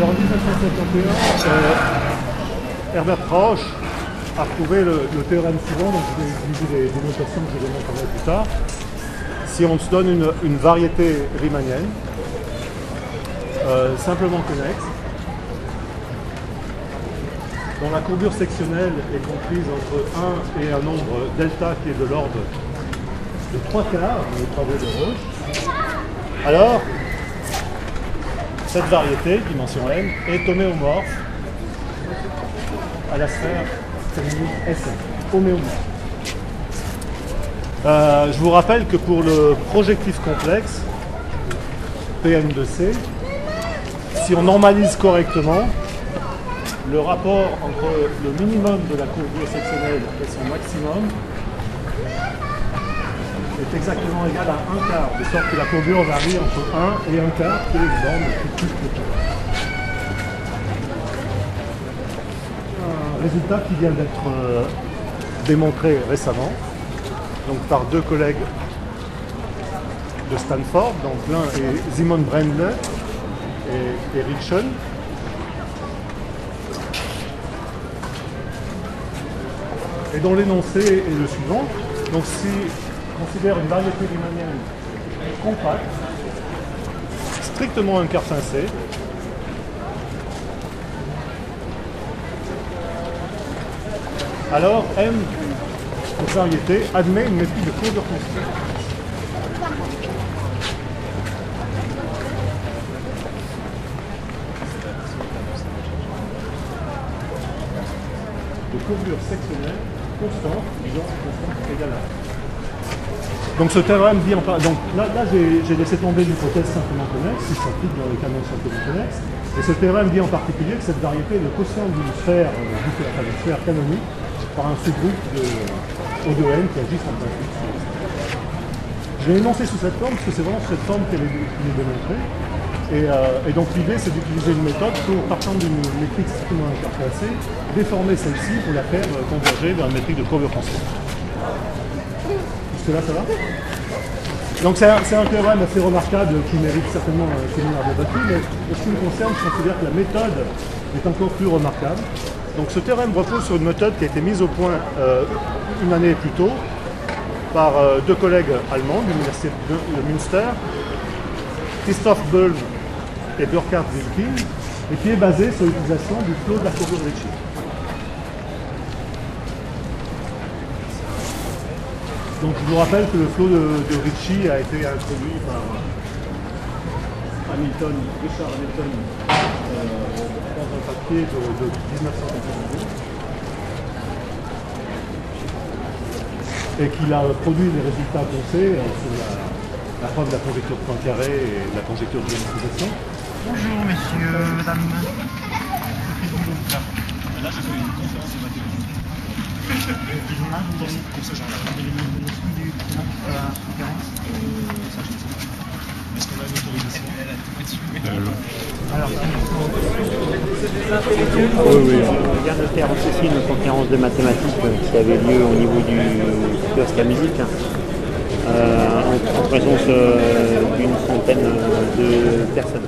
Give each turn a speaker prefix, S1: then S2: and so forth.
S1: Alors en 1951, Herbert Rausch a prouvé le théorème suivant, donc je vais utiliser des notations que je vais montrer plus tard. Si on se donne une variété riemannienne, simplement connexe, dont la courbure sectionnelle est comprise entre 1 et un nombre delta qui est de l'ordre de 3 quarts dans les travaux de Rausch, alors cette variété, dimension n, est homéomorphe à la sphère canonique Sn. Homéomorphe. Je vous rappelle que pour le projectif complexe, Pn de C, si on normalise correctement, le rapport entre le minimum de la courbure sectionnelle et son maximum est exactement égal à 1 quart, de sorte que la courbure varie entre 1 et 1 quart, qui est une borne plus petite. Un résultat qui vient d'être démontré récemment, donc par deux collègues de Stanford, donc l'un est Simon Brendle et Ritchen. Et dont l'énoncé est le suivant. Donc si on considère une variété riemannienne compacte, strictement un quart pincé, alors M, cette variété, admet une métrique de courbure constante. De courbure sectionnelle constante, disons constante égale à 1. Donc ce théorème dit en donc là j'ai laissé tomber l'hypothèse simplement connexe, si ça s'applique dans les canons simplement connexes, et ce théorème dit en particulier que cette variété est le quotient d'une sphère, d'une sphère canonique par un sous-groupe de O2n qui agissent en principe sur le sphère. Je l'ai énoncé sous cette forme parce que c'est vraiment sous cette forme qu'elle est démontrée. Et donc l'idée c'est d'utiliser une méthode pour, partant d'une métrique strictement interclassée, déformer celle-ci pour la faire converger vers une métrique de courbure constante. Jusque là ça va? Donc c'est un théorème assez remarquable qui mérite certainement un séminaire de batterie, mais en ce qui me concerne, je considère que la méthode est encore plus remarquable. Donc ce théorème repose sur une méthode qui a été mise au point une année plus tôt par deux collègues allemands de l'université de Münster, Christoph Böll et Burkhard Wilkin, et qui est basée sur l'utilisation du flot de la courbure Ricci. Donc je vous rappelle que le flot de Ricci a été introduit par Richard Hamilton dans un papier de 1992 et qu'il a produit les résultats pensés sur la preuve de la conjecture de Poincaré et de la conjecture de généralisation.
S2: Bonjour messieurs, mesdames.
S3: Là, je fais une conférence de mathématiques. Pour ce genre-là. Est-ce qu'on a une autorisation?
S2: Alors,
S4: oui. On vient de faire aussi une conférence de mathématiques qui avait lieu au niveau du kiosque à musique, en présence d'une centaine de personnes.